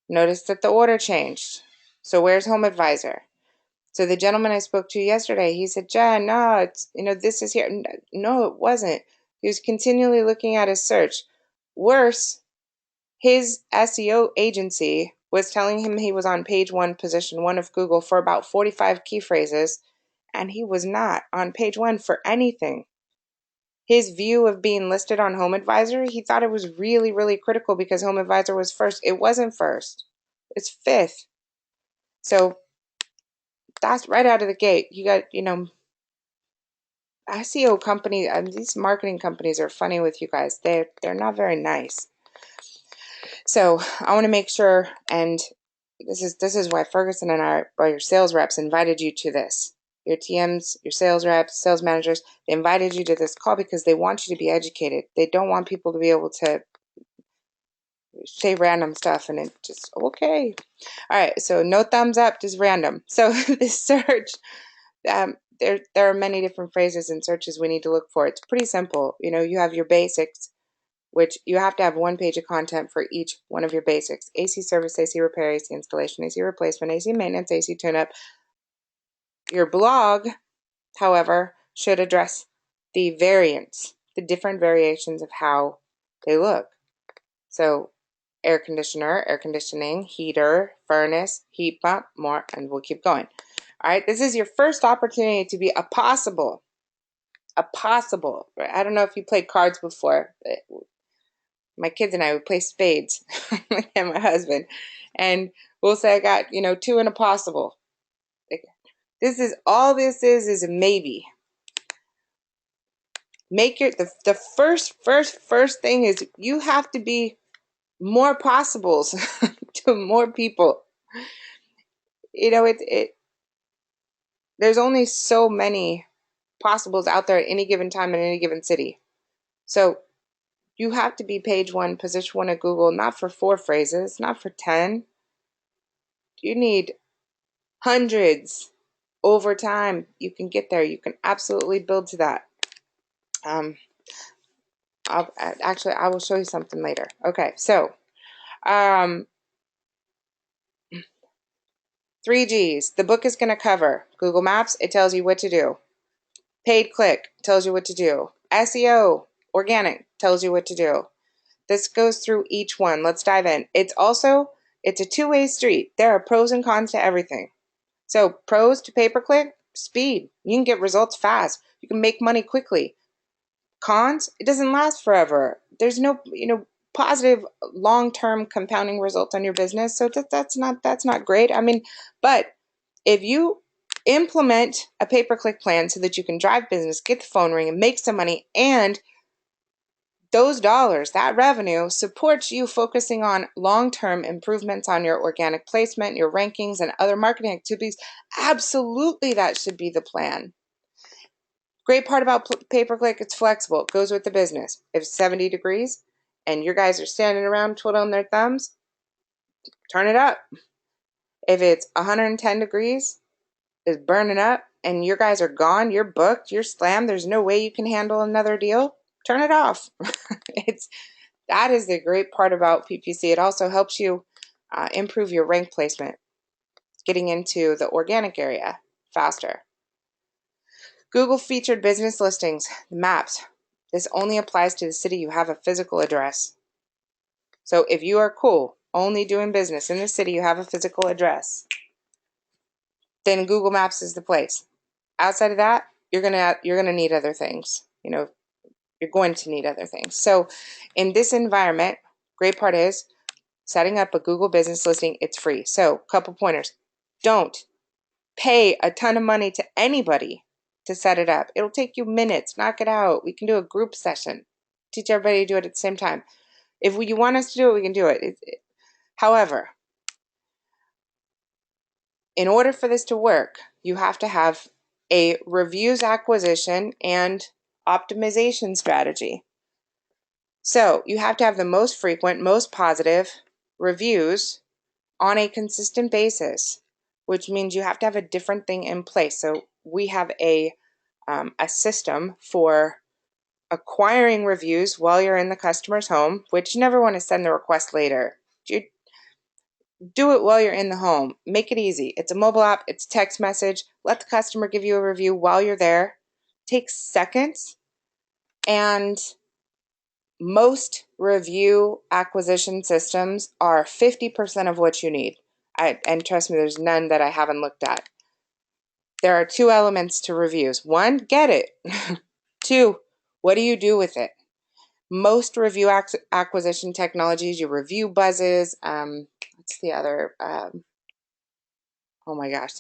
Notice that the order changed. So where's Home Advisor? So the gentleman I spoke to yesterday, he said, Jen, no, it's, this is here. No, it wasn't. He was continually looking at his search. Worse, his SEO agency was telling him he was on page 1, position 1 of Google for about 45 key phrases, and he was not on page 1 for anything. His view of being listed on Home Advisor, he thought it was really, really critical because Home Advisor was first. It wasn't first. It's 5th. So that's right out of the gate. You got, SEO companies, these marketing companies are funny with you guys. They're not very nice. So I want to make sure, and this is why Ferguson and your sales reps invited you to this. Your TMs, your sales reps, sales managers, they invited you to this call because they want you to be educated. They don't want people to be able to say random stuff and it just, okay. All right, so no thumbs up, just random. So this search, there are many different phrases and searches we need to look for. It's pretty simple. You have your basics, which you have to have one page of content for each one of your basics. AC service, AC repair, AC installation, AC replacement, AC maintenance, AC tune-up. Your blog, however, should address the variants, the different variations of how they look. So air conditioner, air conditioning, heater, furnace, heat pump, more, and we'll keep going. All right, this is your first opportunity to be a possible. I don't know if you played cards before. My kids and I would play spades and my husband, and we'll say I got, two and a possible. This is all this is a maybe. Make the first thing is you have to be more possibles to more people. There's only so many possibles out there at any given time in any given city. So you have to be page one, position one at Google, not for 4 phrases, not for 10. You need hundreds over time. You can get there. You can absolutely build to that. I will show you something later. Okay, so 3 G's. The book is going to cover Google Maps. It tells you what to do. Paid click tells you what to do. SEO, organic, tells you what to do. This goes through each one. Let's dive in. It's a two-way street. There are pros and cons to everything. So pros to pay-per-click, speed. You can get results fast. You can make money quickly. Cons, it doesn't last forever. There's no, positive long-term compounding results on your business. So that's not great. But if you implement a pay-per-click plan so that you can drive business, get the phone ring, and make some money, and those dollars, that revenue, supports you focusing on long-term improvements on your organic placement, your rankings, and other marketing activities, absolutely that should be the plan. Great part about pay-per-click, it's flexible. It goes with the business. If it's 70 degrees and your guys are standing around twiddling their thumbs, turn it up. If it's 110 degrees, is burning up, and your guys are gone, you're booked, you're slammed, there's no way you can handle another deal, turn it off. That is the great part about PPC. It also helps you improve your rank placement, getting into the organic area faster. Google featured business listings, the maps. This only applies to the city you have a physical address. So if you are cool, only doing business in the city you have a physical address, then Google Maps is the place. Outside of that, you're gonna need other things. You're going to need other things. So in this environment, great part is setting up a Google business listing. It's free. So couple pointers. Don't pay a ton of money to anybody to set it up. It'll take you minutes. Knock it out. We can do a group session. Teach everybody to do it at the same time. If you want us to do it, we can do it. However, in order for this to work, you have to have a reviews acquisition and optimization strategy. So you have to have the most frequent, most positive reviews on a consistent basis, which means you have to have a different thing in place. So we have a system for acquiring reviews while you're in the customer's home, which you never want to send the request later. You do it while you're in the home. Make it easy. It's a mobile app. It's text message. Let the customer give you a review while you're there. Takes seconds, and most review acquisition systems are 50% of what you need. And trust me, there's none that I haven't looked at. There are 2 elements to reviews. 1, get it. 2, what do you do with it? Most review acquisition technologies, your review buzzes, what's the other? Oh my gosh,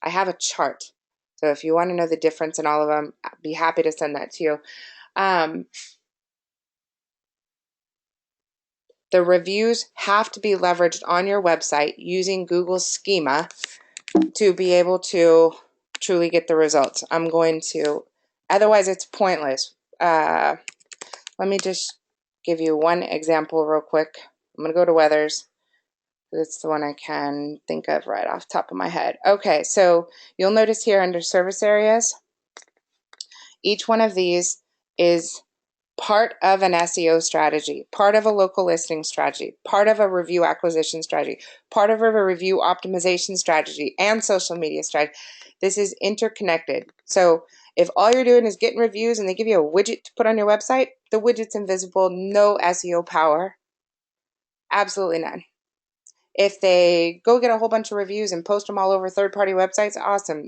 I have a chart. So if you want to know the difference in all of them, I'd be happy to send that to you. The reviews have to be leveraged on your website using Google's schema to be able to truly get the results. Otherwise it's pointless. Let me just give you one example real quick. I'm going to go to weathers. That's the one I can think of right off the top of my head. Okay, so you'll notice here under service areas, each one of these is part of an SEO strategy, part of a local listing strategy, part of a review acquisition strategy, part of a review optimization strategy, and social media strategy. This is interconnected. So if all you're doing is getting reviews and they give you a widget to put on your website, the widget's invisible, no SEO power, absolutely none. If they go get a whole bunch of reviews and post them all over third-party websites, awesome.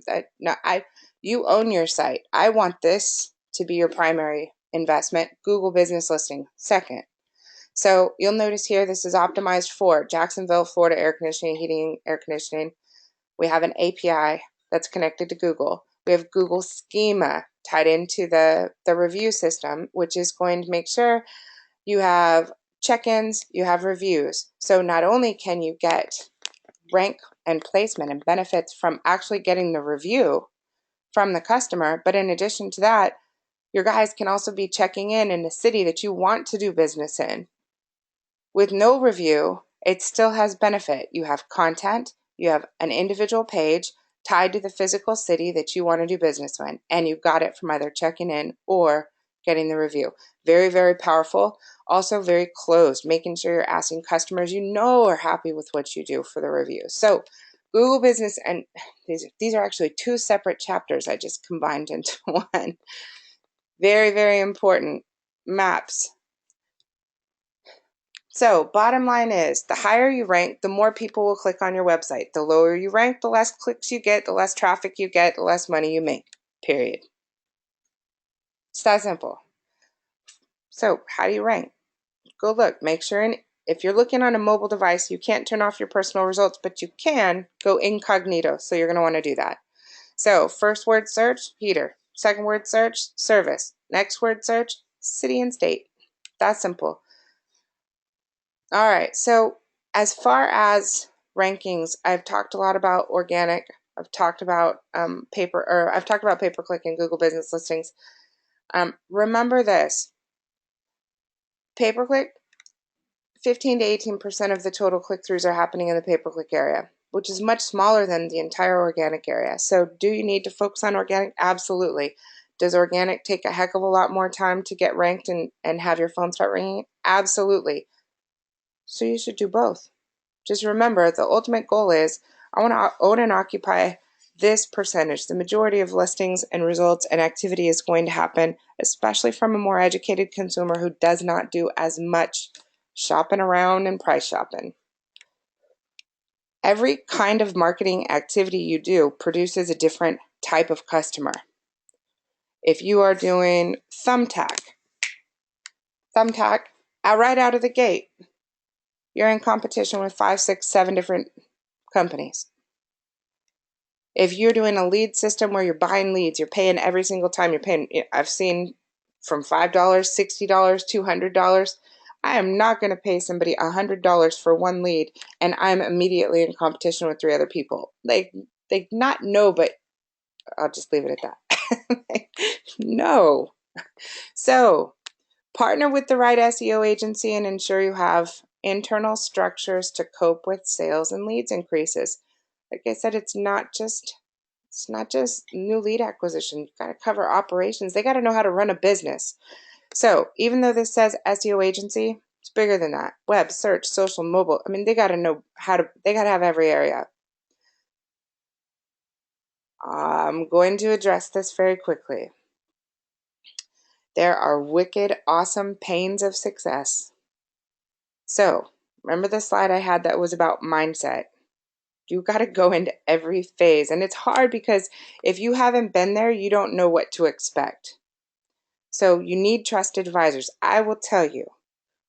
You own your site. I want this to be your primary investment. Google Business Listing, second. So you'll notice here this is optimized for Jacksonville, Florida air conditioning, heating, air conditioning. We have an API that's connected to Google. We have Google Schema tied into the review system, which is going to make sure you have check-ins, you have reviews. So not only can you get rank and placement and benefits from actually getting the review from the customer, but in addition to that, your guys can also be checking in the city that you want to do business in. With no review, it still has benefit. You have content, you have an individual page tied to the physical city that you want to do business in, and you got it from either checking in or getting the review. Very, very powerful. Also very closed, making sure you're asking customers you know are happy with what you do for the review. So Google Business, and these are actually two separate chapters I just combined into one. Very, very important. Maps. So bottom line is, the higher you rank, the more people will click on your website. The lower you rank, the less clicks you get, the less traffic you get, the less money you make, period. It's that simple. So how do you rank? Go look, make sure, if you're looking on a mobile device, you can't turn off your personal results, but you can go incognito, so you're going to want to do that. So first word search, heater. Second word search, service. Next word search, city and state. That's simple. All right, so as far as rankings, I've talked a lot about organic. I've talked about pay-per-click and Google Business Listings. Remember this: pay-per-click, 15 to 18% of the total click-throughs are happening in the pay-per-click area, which is much smaller than the entire organic area. So, do you need to focus on organic? Absolutely. Does organic take a heck of a lot more time to get ranked and have your phone start ringing? Absolutely. So you should do both. Just remember, the ultimate goal is, I want to own and occupy this percentage. The majority of listings and results and activity is going to happen, especially from a more educated consumer who does not do as much shopping around and price shopping. Every kind of marketing activity you do produces a different type of customer. If you are doing thumbtack, right out of the gate, you're in competition with 5, 6, 7 different companies. If you're doing a lead system where you're buying leads, you're paying every single time. You're paying, I've seen from $5, $60, $200. I am not going to pay somebody $100 for one lead, and I'm immediately in competition with 3 other people. They not know, but I'll just leave it at that. No. So partner with the right SEO agency and ensure you have internal structures to cope with sales and leads increases. Like I said, it's not just new lead acquisition. You've got to cover operations. They got to know how to run a business. So even though this says SEO agency, it's bigger than that. Web, search, social, mobile. I mean, they got to know they got to have every area. I'm going to address this very quickly. There are wicked, awesome pains of success. So remember the slide I had that was about mindset? You got to go into every phase. And it's hard because if you haven't been there, you don't know what to expect. So you need trusted advisors. I will tell you,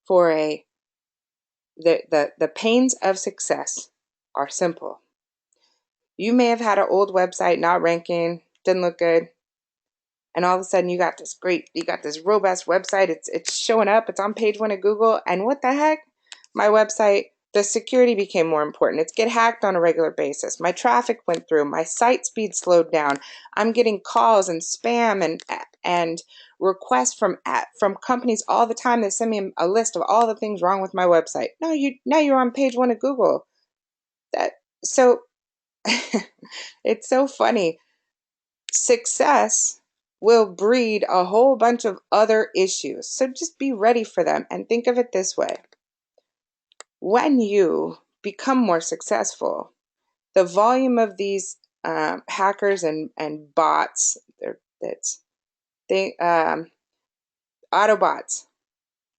the pains of success are simple. You may have had an old website not ranking, didn't look good, and all of a sudden you got this robust website. It's showing up. It's on page 1 of Google, and what the heck? my website, the security became more important. It's get hacked on a regular basis. My traffic went through. My site speed slowed down. I'm getting calls and spam and requests from companies all the time that send me a list of all the things wrong with my website. No, now you're on page 1 of Google. So it's so funny. Success will breed a whole bunch of other issues. So just be ready for them and think of it this way. When you become more successful, the volume of these hackers and bots, Autobots.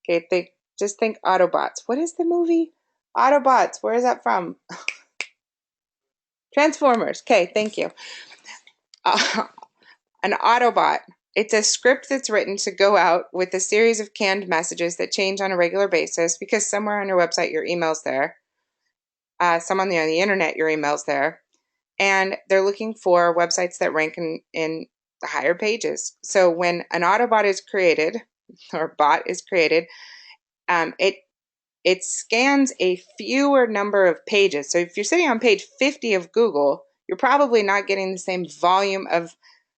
Okay, just think Autobots. What is the movie? Autobots. Where is that from? Transformers. Okay, thank you. An Autobot. It's a script that's written to go out with a series of canned messages that change on a regular basis because somewhere on your website your email's there. Somewhere on the internet your email's there. And they're looking for websites that rank in the higher pages. So when an Autobot is created, or bot is created, it scans a fewer number of pages. So if you're sitting on page 50 of Google, you're probably not getting the same volume of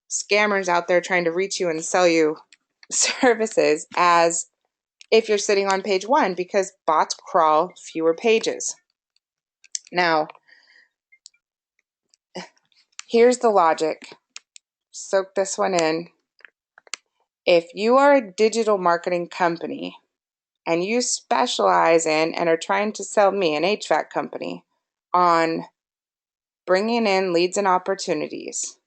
scammers out there trying to reach you and sell you services as if you're sitting on page 1, because bots crawl fewer pages. Now, here's the logic. Soak this one in. If you are a digital marketing company and you specialize in and are trying to sell me, an HVAC company, on bringing in leads and opportunities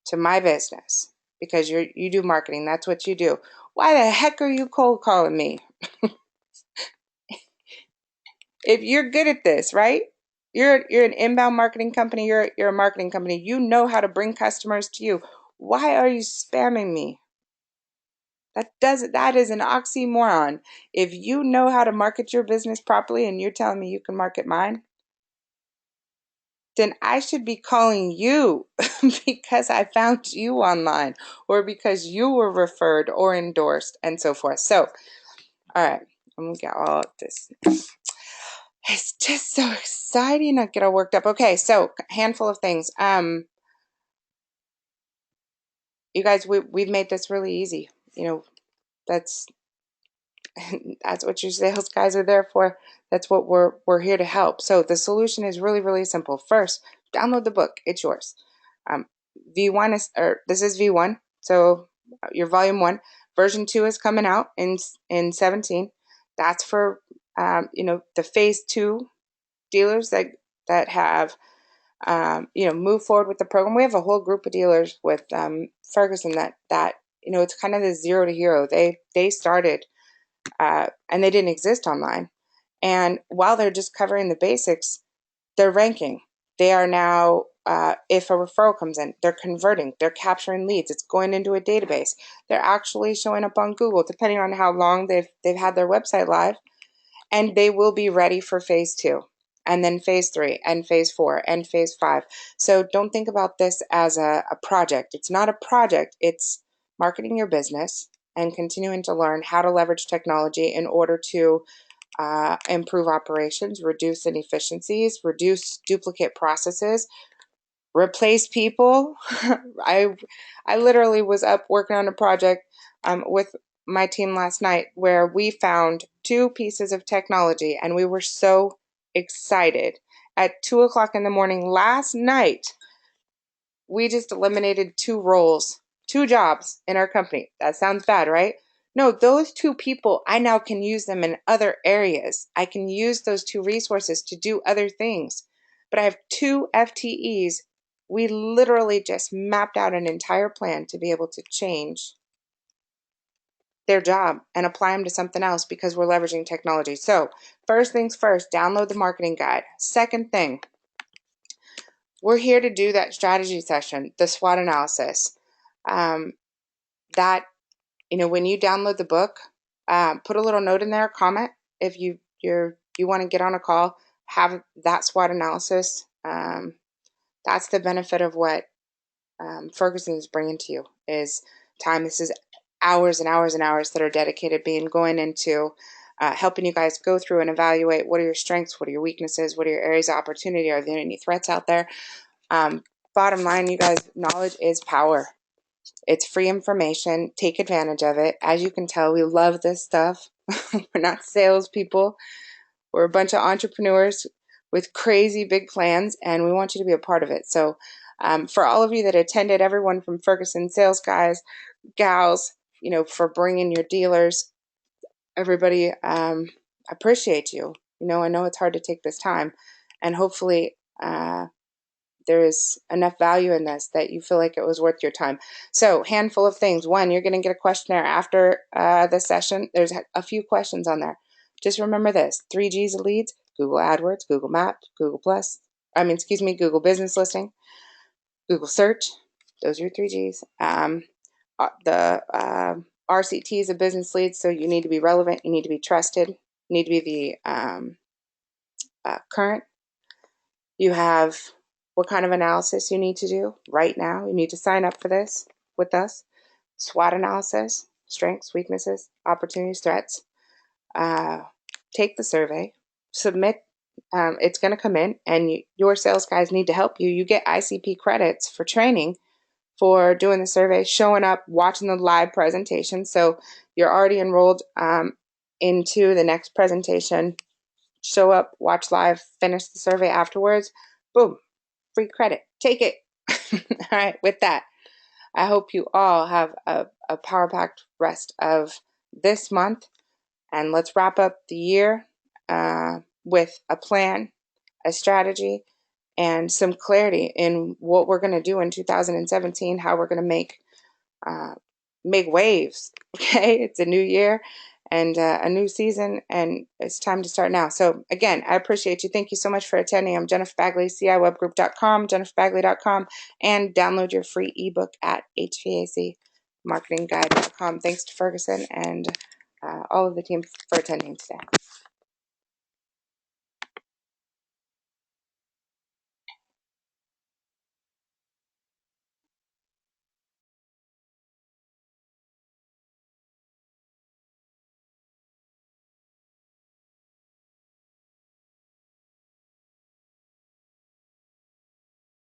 to my business, because you do marketing, that's what you do. Why the heck are you cold calling me? If you're good at this, right? You're an inbound marketing company, you're a marketing company, you know how to bring customers to you. Why are you spamming me? That is an oxymoron. If you know how to market your business properly and you're telling me you can market mine, then I should be calling you because I found you online or because you were referred or endorsed and so forth. So, all right, I'm gonna get all of this. It's just so exciting. I get all worked up. Okay, so handful of things. You guys, we've made this really easy. You know, that's that's what your sales guys are there for. That's what we're here to help. So the solution is really, really simple. First, download the book. It's yours. V1 is, or this is V1. So your volume 1. Version 2 is coming out in 17. That's for the phase 2 dealers that have move forward with the program. We have a whole group of dealers with Ferguson that it's kind of the zero to hero. They started and they didn't exist online. And while they're just covering the basics, they're ranking. They are now, if a referral comes in, they're converting, they're capturing leads, it's going into a database. They're actually showing up on Google, depending on how long they've had their website live, and they will be ready for phase 2, and then phase 3, and phase 4, and phase 5. So don't think about this as a project. It's not a project, it's marketing your business and continuing to learn how to leverage technology in order to improve operations, reduce inefficiencies, reduce duplicate processes, replace people. I literally was up working on a project with my team last night where we found 2 pieces of technology and we were so excited. At 2 o'clock in the morning last night, we just eliminated 2 roles, 2 jobs in our company. That sounds bad, right? No, those 2 people, I now can use them in other areas. I can use those 2 resources to do other things. But I have 2 FTEs. We literally just mapped out an entire plan to be able to change their job and apply them to something else because we're leveraging technology. So first things first, download the marketing guide. Second thing, we're here to do that strategy session, the SWOT analysis. That when you download the book, put a little note in there, comment if you want to get on a call, have that SWOT analysis. That's the benefit of what Ferguson is bringing to you is time. This is hours and hours and hours that are dedicated going into helping you guys go through and evaluate what are your strengths, what are your weaknesses, what are your areas of opportunity, are there any threats out there? Bottom line, you guys, knowledge is power. It's free information. Take advantage of it. As you can tell, we love this stuff. We're not salespeople. We're a bunch of entrepreneurs with crazy big plans, and we want you to be a part of it. So for all of you that attended, everyone from Ferguson, sales guys, gals, for bringing your dealers, everybody, appreciate you. I know it's hard to take this time, and hopefully there is enough value in this that you feel like it was worth your time. So, handful of things. One, you're going to get a questionnaire after the session. There's a few questions on there. Just remember this: 3Gs of leads: Google AdWords, Google Maps, Google Google Business Listing, Google Search. Those are your 3Gs. The RCTs of business leads. So you need to be relevant. You need to be trusted. You need to be the current. You have what kind of analysis you need to do right now. You need to sign up for this with us. SWOT analysis: strengths, weaknesses, opportunities, threats. Take the survey, submit. It's going to come in, and your sales guys need to help you. You get ICP credits for training for doing the survey, showing up, watching the live presentation. So you're already enrolled into the next presentation. Show up, watch live, finish the survey afterwards. Boom, free credit. Take it. All right, with that, I hope you all have a power-packed rest of this month. And let's wrap up the year with a plan, a strategy, and some clarity in what we're going to do in 2017, how we're going to make waves. Okay, it's a new year and a new season, and it's time to start now. So again, I appreciate you. Thank you so much for attending. I'm Jennifer Bagley, ciwebgroup.com, jenniferbagley.com, and download your free ebook at HVACmarketingguide.com. Thanks to Ferguson and all of the team for attending today.